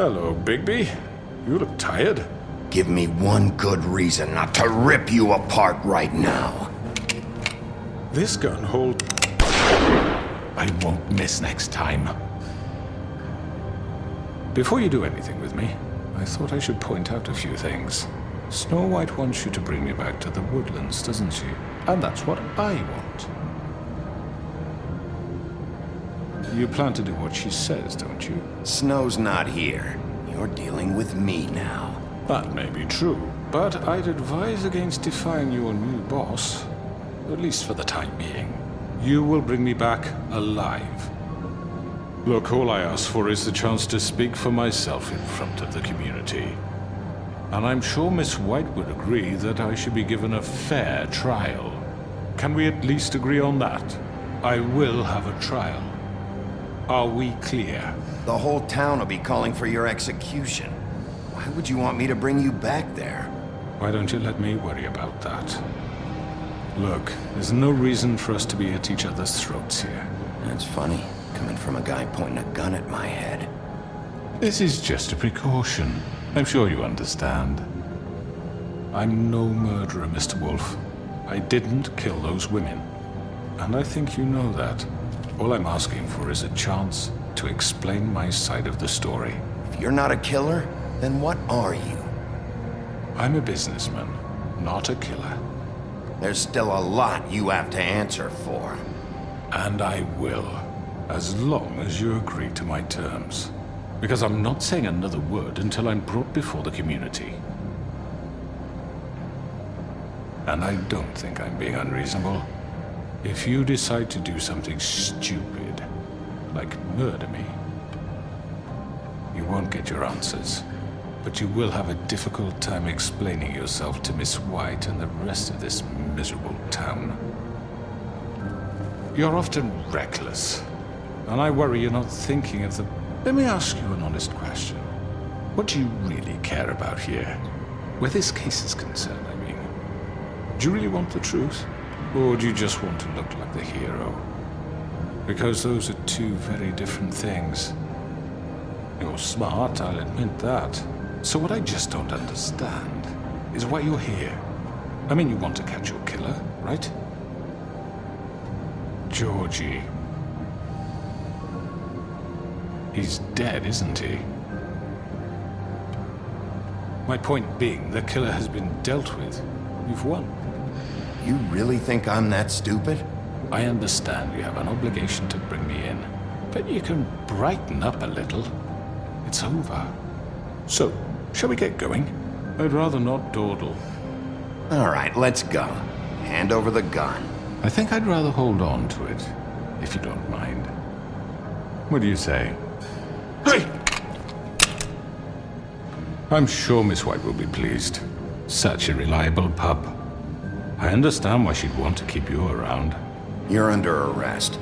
Hello, Bigby. You look tired. Give me one good reason not to rip you apart right now. This gun hold... I won't miss next time. Before you do anything with me, I thought I should point out a few things. Snow White wants you to bring me back to the woodlands, doesn't she? And that's what I want. You plan to do what she says, don't you? Snow's not here. You're dealing with me now. That may be true, but I'd advise against defying your new boss, at least for the time being. You will bring me back alive. Look, all I ask for is the chance to speak for myself in front of the community. And I'm sure Miss White would agree that I should be given a fair trial. Can we at least agree on that? I will have a trial. Are we clear? The whole town will be calling for your execution. Why would you want me to bring you back there? Why don't you let me worry about that? Look, there's no reason for us to be at each other's throats here. That's funny, coming from a guy pointing a gun at my head. This is just a precaution. I'm sure you understand. I'm no murderer, Mr. Wolf. I didn't kill those women. And I think you know that. All I'm asking for is a chance to explain my side of the story. If you're not a killer, then what are you? I'm a businessman, not a killer. There's still a lot you have to answer for. And I will, as long as you agree to my terms. Because I'm not saying another word until I'm brought before the community. And I don't think I'm being unreasonable. If you decide to do something stupid, like murder me, you won't get your answers. But you will have a difficult time explaining yourself to Miss White and the rest of this miserable town. You're often reckless, and I worry you're not thinking of the... Let me ask you an honest question. What do you really care about here? Where this case is concerned, I mean. Do you really want the truth? Or do you just want to look like the hero? Because those are two very different things. You're smart, I'll admit that. So what I just don't understand is why you're here. I mean, you want to catch your killer, right? Georgie. He's dead, isn't he? My point being, the killer has been dealt with. You've won. You really think I'm that stupid? I understand you have an obligation to bring me in, but you can brighten up a little. It's over. So, shall we get going? I'd rather not dawdle. All right, let's go. Hand over the gun. I think I'd rather hold on to it, if you don't mind. What do you say? Hey! I'm sure Miss White will be pleased. Such a reliable pup. I understand why she'd want to keep you around. You're under arrest.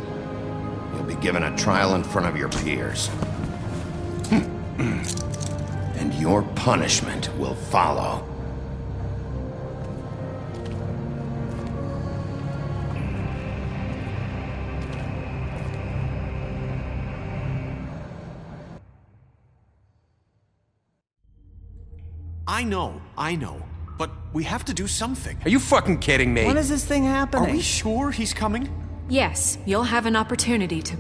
You'll be given a trial in front of your peers. And your punishment will follow. I know. But we have to do something. Are you fucking kidding me? When is this thing happening? Are we sure he's coming? Yes, you'll have an opportunity to...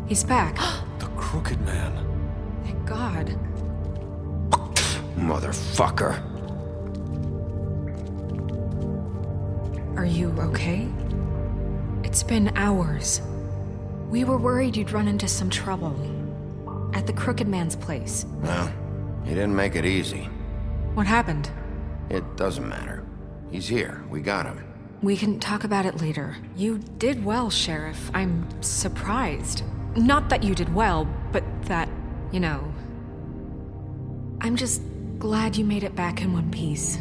He's back. The Crooked Man. Thank God. Motherfucker. Are you okay? It's been hours. We were worried you'd run into some trouble. At the Crooked Man's place. Well, he didn't make it easy. What happened? It doesn't matter. He's here. We got him. We can talk about it later. You did well, Sheriff. I'm surprised. Not that you did well, but that, you know... I'm just glad you made it back in one piece.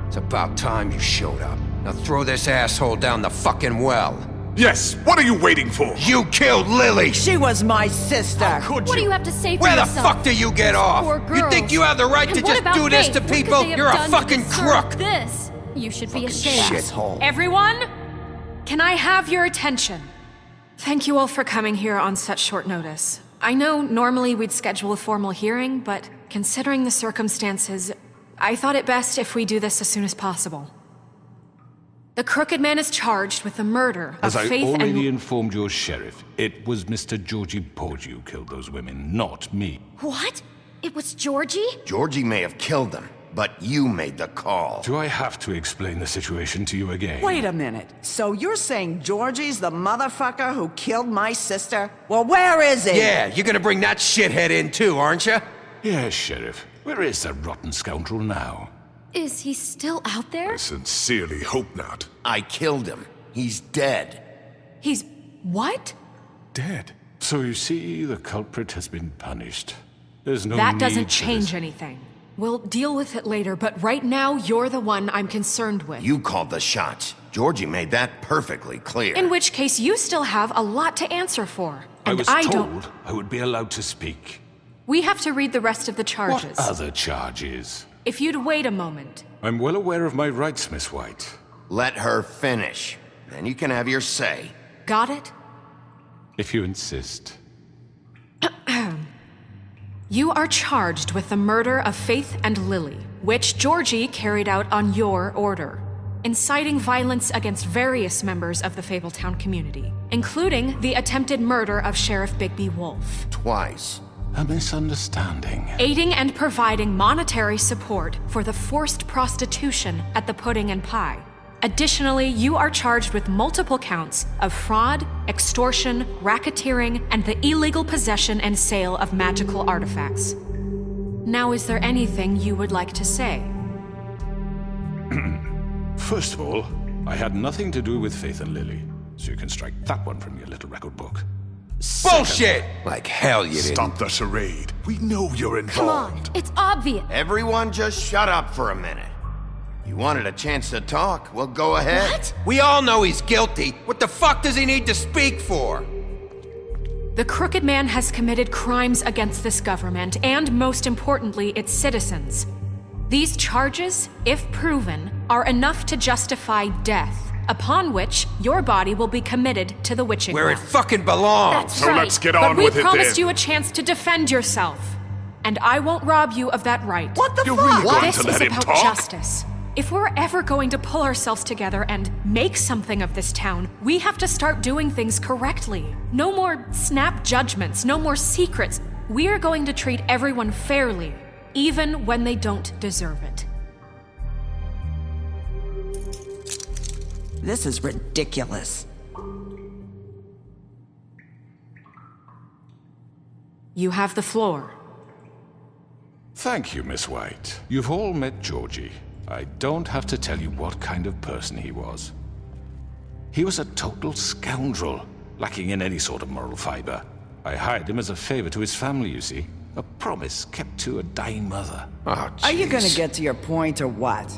It's about time you showed up. Now throw this asshole down the fucking well. Yes, what are you waiting for? You killed Lily! She was my sister. How could What do you? you have to say for Where the yourself? fuck do you get off? Poor You think girls. you have the right And to what just about do this Faith? to What could people? they have You're a done to fucking deserve crook! This. You should be Fucking ashamed. shithole. Everyone? Can I have your attention? Thank you all for coming here on such short notice. I know normally we'd schedule a formal hearing, but considering the circumstances, I thought it best if we do this as soon as possible. The Crooked Man is charged with the murder of As I Faith already and... informed your sheriff, it was Mr. Georgie Porgy who killed those women, not me. What? It was Georgie? Georgie may have killed them, but you made the call. Do I have to explain the situation to you again? Wait a minute. So you're saying Georgie's the motherfucker who killed my sister? Well, where is he? Yeah, you're gonna bring that shithead in too, aren't you? Yes, Sheriff. Where is the rotten scoundrel now? Is he still out there? I sincerely hope not. I killed him. He's dead. He's... what? Dead. So you see, the culprit has been punished. There's no That need doesn't for change this. anything. We'll deal with it later, but right now, you're the one I'm concerned with. You called the shots. Georgie made that perfectly clear. In which case, you still have a lot to answer for. I And was don't... told I would be allowed to speak. We have to read the rest of the charges. What other charges? If you'd wait a moment. I'm well aware of my rights, Miss White. Let her finish. Then you can have your say. Got it? If you insist. You are charged with the murder of Faith and Lily, which Georgie carried out on your order, inciting violence against various members of the Fabletown community, including the attempted murder of Sheriff Bigby Wolf, Twice. A misunderstanding. aiding and providing monetary support for the forced prostitution at the Pudding and Pie. Additionally, you are charged with multiple counts of fraud, extortion, racketeering, and the illegal possession and sale of magical artifacts. Now, is there anything you would like to say? First of all, I had nothing to do with Faith and Lily, so you can strike that one from your little record book. Bullshit! Like hell you didn't. Stop the charade. We know you're Come on, involved. it's obvious. Everyone just shut up for a minute. You wanted a chance to talk? Well, go ahead. What? We all know he's guilty. What the fuck does he need to speak for? The Crooked Man has committed crimes against this government and, most importantly, its citizens. These charges, if proven, are enough to justify death, upon which your body will be committed to the witching Where it well. fucking belongs. So Right. let's get But on we with it promised then. you a chance to defend yourself, and I won't rob you of that right. What the You're fuck? really going This to is let him about talk? justice. If we're ever going to pull ourselves together and make something of this town, we have to start doing things correctly. No more snap judgments, no more secrets. We are going to treat everyone fairly, even when they don't deserve it. This is ridiculous. You have the floor. Thank you, Miss White. You've all met Georgie. I don't have to tell you what kind of person he was. He was a total scoundrel, lacking in any sort of moral fiber. I hired him as a favor to his family, you see. A promise kept to a dying mother. Oh, Are you gonna jeez. get to your point or what?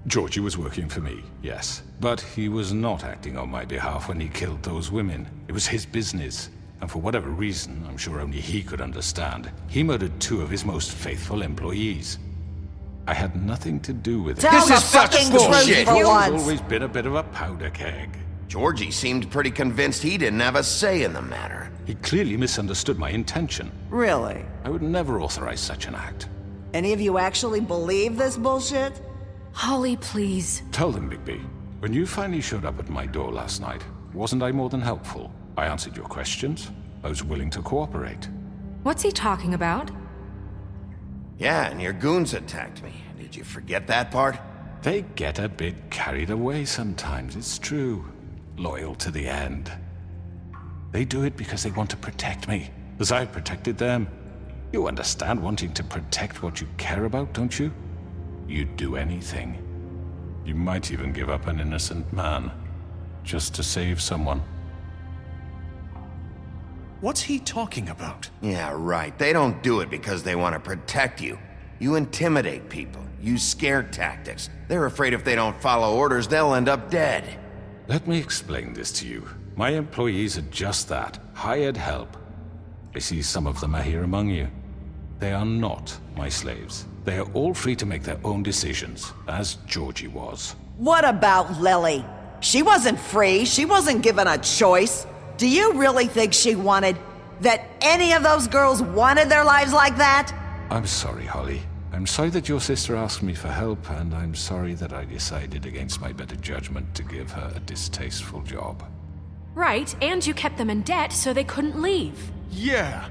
Georgie was working for me, yes. But he was not acting on my behalf when he killed those women. It was his business. And for whatever reason, I'm sure only he could understand, he murdered 2 of his most faithful employees. I had nothing to do with it. Tell This the is such fucking bullshit. truth for He's once. always been a bit of a powder keg. Georgie seemed pretty convinced he didn't have a say in the matter. He clearly misunderstood my intention. Really? I would never authorize such an act. Any of you actually believe this bullshit? Holly, please. Tell them, Bigby, when you finally showed up at my door last night, wasn't I more than helpful? I answered your questions. I was willing to cooperate. What's he talking about? Yeah, and your goons attacked me. Did you forget that part? They get a bit carried away sometimes, it's true. Loyal to the end. They do it because they want to protect me, as I've protected them. You understand wanting to protect what you care about, don't you? You'd do anything. You might even give up an innocent man, just to save someone. What's he talking about? Yeah, right. They don't do it because they want to protect you. You intimidate people, use scare tactics. They're afraid if they don't follow orders, they'll end up dead. Let me explain this to you. My employees are just that, hired help. I see some of them are here among you. They are not my slaves. They are all free to make their own decisions, as Georgie was. What about Lily? She wasn't free. She wasn't given a choice. Do you really think she wanted... that any of those girls wanted their lives like that? I'm sorry, Holly. I'm sorry that your sister asked me for help, and I'm sorry that I decided against my better judgment to give her a distasteful job. Right, and you kept them in debt so they couldn't leave. Yeah.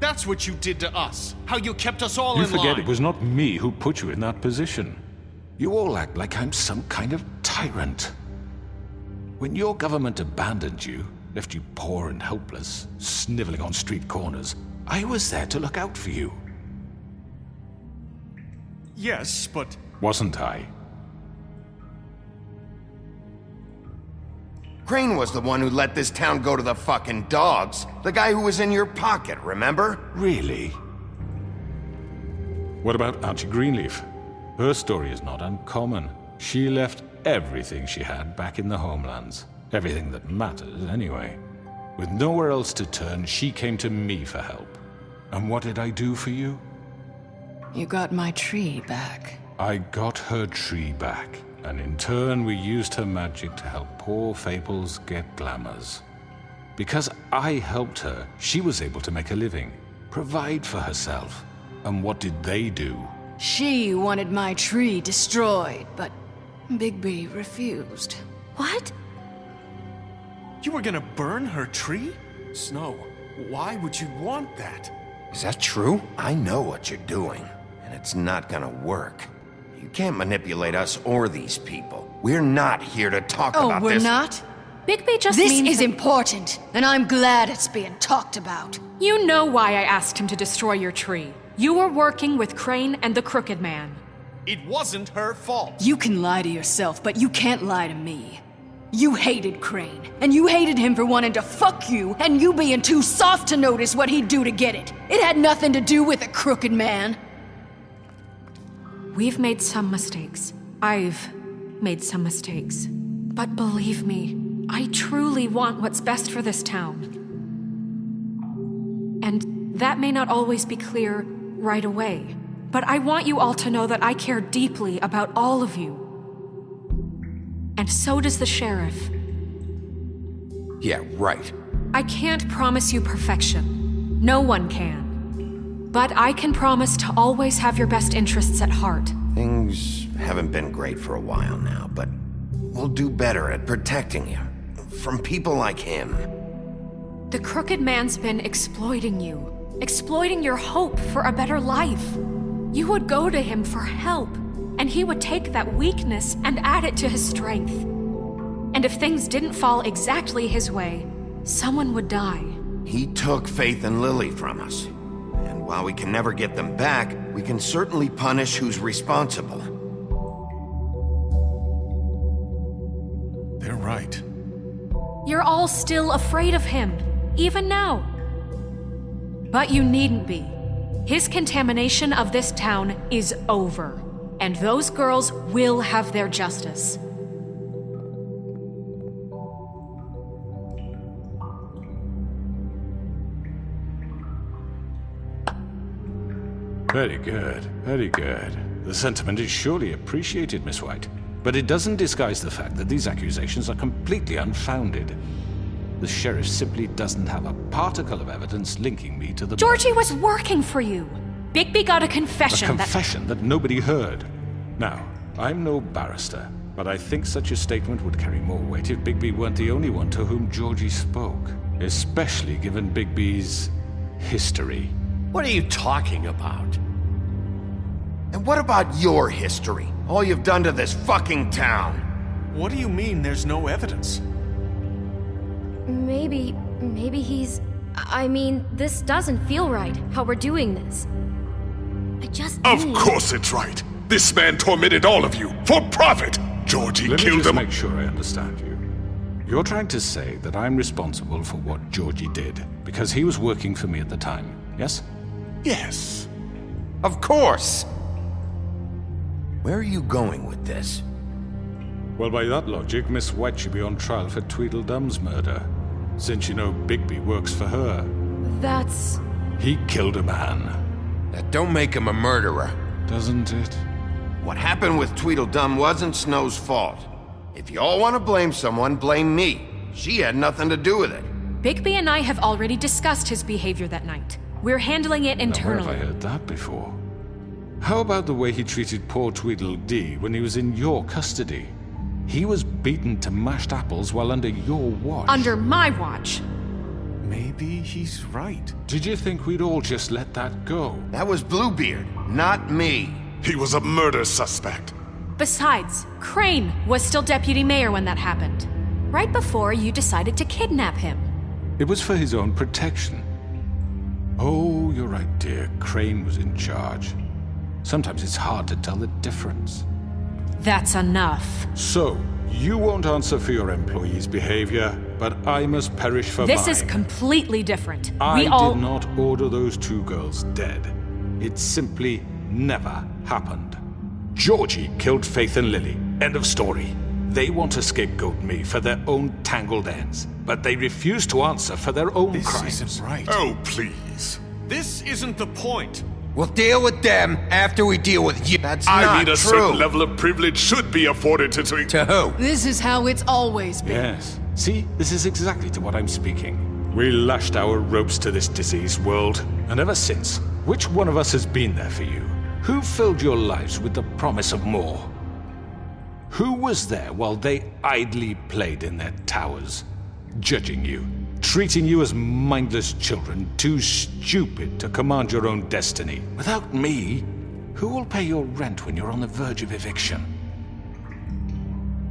That's what you did to us. How you kept us all You in line. forget it was not me who put you in that position. You all act like I'm some kind of tyrant. When your government abandoned you, left you poor and helpless, sniveling on street corners, I was there to look out for you. Yes, but... Wasn't I? Crane was the one who let this town go to the fucking dogs. The guy who was in your pocket, remember? Really? What about Auntie Greenleaf? Her story is not uncommon. She left everything she had back in the homelands. Everything that mattered, anyway. With nowhere else to turn, she came to me for help. And what did I do for you? You got my tree back. I got her tree back, and in turn we used her magic to help poor Fables get glamours. Because I helped her, she was able to make a living, provide for herself. And what did they do? She wanted my tree destroyed, but Bigby refused. What? You were gonna burn her tree? Snow, why would you want that? Is that true? I know what you're doing, and it's not gonna work. You can't manipulate us or these people. We're not here to talk about Oh, this. we're not? Bigby just This means is that- important, and I'm glad it's being talked about. You know why I asked him to destroy your tree. You were working with Crane and the Crooked Man. It wasn't her fault. You can lie to yourself, but you can't lie to me. You hated Crane, and you hated him for wanting to fuck you, and you being too soft to notice what he'd do to get it. It had nothing to do with the Crooked Man. We've made some mistakes. I've made some mistakes. But believe me, I truly want what's best for this town. And that may not always be clear right away, but I want you all to know that I care deeply about all of you. And so does the sheriff. Yeah, right. I can't promise you perfection. No one can. But I can promise to always have your best interests at heart. Things haven't been great for a while now, but we'll do better at protecting you. From people like him. The Crooked Man's been exploiting you. Exploiting your hope for a better life. You would go to him for help, and he would take that weakness and add it to his strength. And if things didn't fall exactly his way, someone would die. He took Faith and Lily from us. And while we can never get them back, we can certainly punish who's responsible. They're right. You're all still afraid of him, even now. But you needn't be. His contamination of this town is over, and those girls will have their justice. Very good, very good. The sentiment is surely appreciated, Miss White. But it doesn't disguise the fact that these accusations are completely unfounded. The sheriff simply doesn't have a particle of evidence linking me to the... Georgie was working for you. Bigby got a confession A confession that nobody heard. Now, I'm no barrister, but I think such a statement would carry more weight if Bigby weren't the only one to whom Georgie spoke. Especially given Bigby's history. What are you talking about? And what about your history? All you've done to this fucking town? What do you mean there's no evidence? Maybe he's... I mean, this doesn't feel right, how we're doing this. I just Of need... course it's right. This man tormented all of you for profit. Georgie Let me killed just him. make sure I understand you. You're trying to say that I'm responsible for what Georgie did because he was working for me at the time, yes? Yes. Of course! Where are you going with this? Well, by that logic, Miss White should be on trial for Tweedledum's murder, since you know Bigby works for her. That's... He killed a man, That don't make him a murderer. doesn't it? What happened with Tweedledum wasn't Snow's fault. If y'all want to blame someone, blame me. She had nothing to do with it. Bigby and I have already discussed his behavior that night. We're handling it Now, where have I internally. heard that before? How about the way he treated poor Tweedledee when he was in your custody? He was beaten to mashed apples while under your watch. Under my watch. Maybe he's right. Did you think we'd all just let that go? That was Bluebeard, not me. He was a murder suspect. Besides, Crane was still deputy mayor when that happened. Right before you decided to kidnap him. It was for his own protection. Oh, you're right, dear. Crane was in charge. Sometimes it's hard to tell the difference. That's enough. So, you won't answer for your employees' behavior, but I must perish for This mine. is completely different. I We all. did not order those 2 girls dead. It simply never happened. Georgie killed Faith and Lily. End of story. They want to scapegoat me for their own tangled ends, but they refuse to answer for their own This crimes. isn't right. Oh, please. This isn't the point. We'll deal with them after we deal with you. That's I not mean, a true. certain level of privilege should be afforded to To who? This is how it's always been. Yes. See, this is exactly to what I'm speaking. We lashed our ropes to this diseased world, and ever since, which one of us has been there for you? Who filled your lives with the promise of more? Who was there while they idly played in their towers, judging you, treating you as mindless children, too stupid to command your own destiny? Without me, who will pay your rent when you're on the verge of eviction?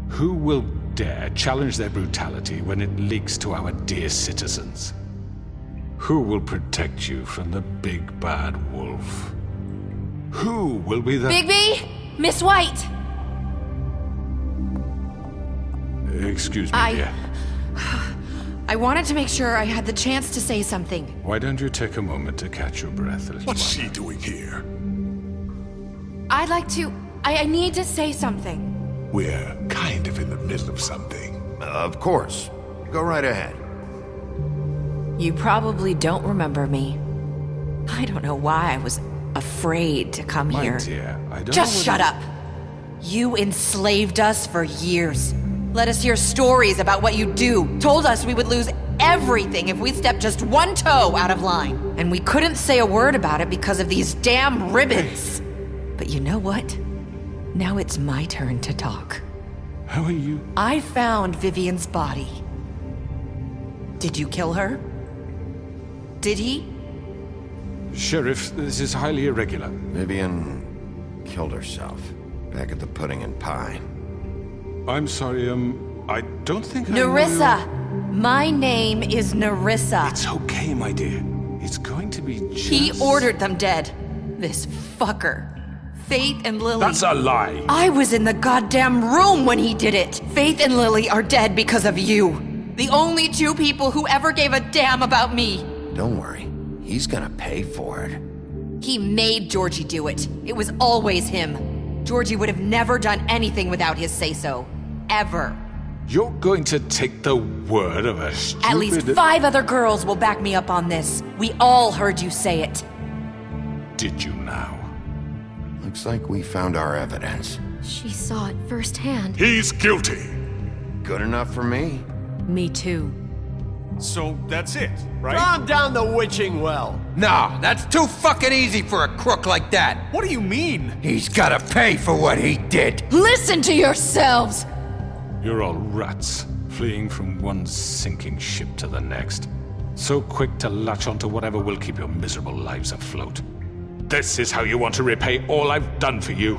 Who will dare challenge their brutality when it leaks to our dear citizens? Who will protect you from the big bad wolf? Who will be the... Bigby? Miss White! Excuse me, dear. I wanted to make sure I had the chance to say something. Why don't you take a moment to catch your breath, little What's one? she doing here? I'd like to. I need to say something. We're kind of in the middle of something. Of course. Go right ahead. You probably don't remember me. I don't know why I was afraid to come My here. dear, I don't Just know shut up! You enslaved us for years. Let us hear stories about what you do. Told us we would lose everything if we stepped just one toe out of line. And we couldn't say a word about it because of these damn ribbons. But you know what? Now it's my turn to talk. How are you? I found Vivian's body. Did you kill her? Did he? Sheriff, this is highly irregular. Vivian killed herself back at the Pudding and Pie. I'm sorry, I don't think I know Nerissa! My name is Nerissa. It's okay, my dear. It's going to be just... He ordered them dead. This fucker. Faith and Lily. That's a lie! I was in the goddamn room when he did it. Faith and Lily are dead because of you. The only 2 people who ever gave a damn about me. Don't worry. He's gonna pay for it. He made Georgie do it. It was always him. Georgie would have never done anything without his say-so. Ever. You're going to take the word of a stupid... At least 5 other girls will back me up on this. We all heard you say it. Did you now? Looks like we found our evidence. She saw it firsthand. He's guilty. Good enough for me. Me too. So that's it, right? Calm down the witching well. No, that's too fucking easy for a crook like that. What do you mean? He's gotta pay for what he did. Listen to yourselves! You're all rats, fleeing from one sinking ship to the next. So quick to latch onto whatever will keep your miserable lives afloat. This is how you want to repay all I've done for you.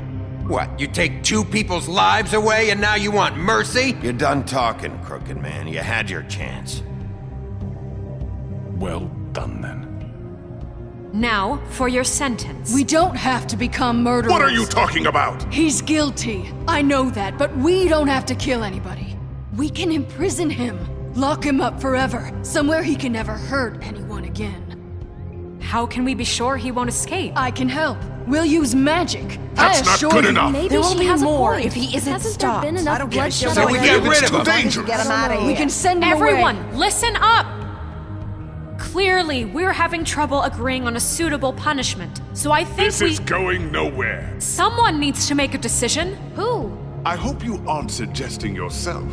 What, you take 2 people's lives away and now you want mercy? You're done talking, crooked man. You had your chance. Well done, then. Now, for your sentence. We don't have to become murderers. What are you talking about? He's guilty. I know that, but we don't have to kill anybody. We can imprison him. Lock him up forever. Somewhere he can never hurt anyone again. How can we be sure he won't escape? I can help. We'll use magic. That's I not assure good you. enough. There will she be has a more point. if he isn't Hasn't stopped. there been enough I don't care. bloodshed So we already? get rid It's of too him. dangerous. Get him out of here. We can send him Everyone, away. listen up! Clearly, we're having trouble agreeing on a suitable punishment. So I think This is going nowhere. someone needs to make a decision. Who? I hope you aren't suggesting yourself.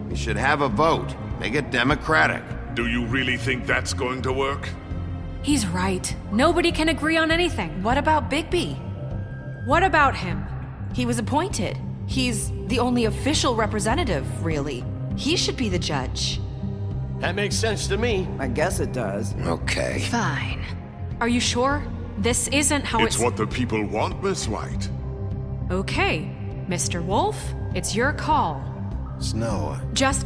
You should have a vote. Make it democratic. Do you really think that's going to work? He's right. Nobody can agree on anything. What about Bigby? What about him? He was appointed. He's the only official representative, really. He should be the judge. That makes sense to me. I guess it does. Okay. Fine. Are you sure? This isn't how It's what the people want, Miss White. Okay, Mr. Wolf, it's your call. Snow, Just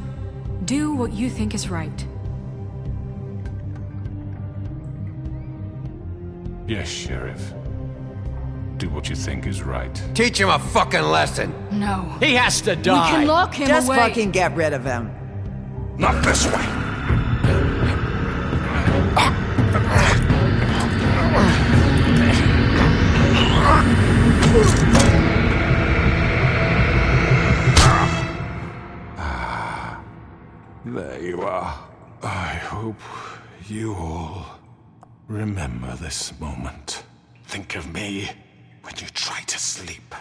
do what you think is right. Yes, Sheriff. Do what you think is right. Teach him a fucking lesson. No. He has to die. We can lock him Just away. fucking get rid of him. Not this way! There you are. I hope you all remember this moment. Think of me when you try to sleep.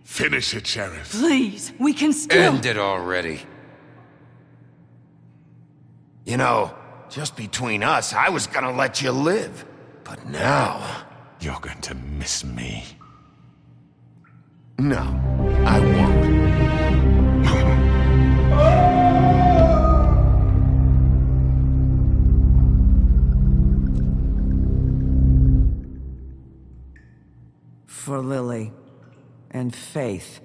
Finish it, Sheriff. Please, we can still. End it already. you know, just between us, I was gonna let you live. But now... You're going to miss me. No, I won't. For Lily and Faith.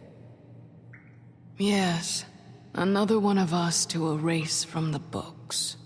Yes, another one of us to erase from the books.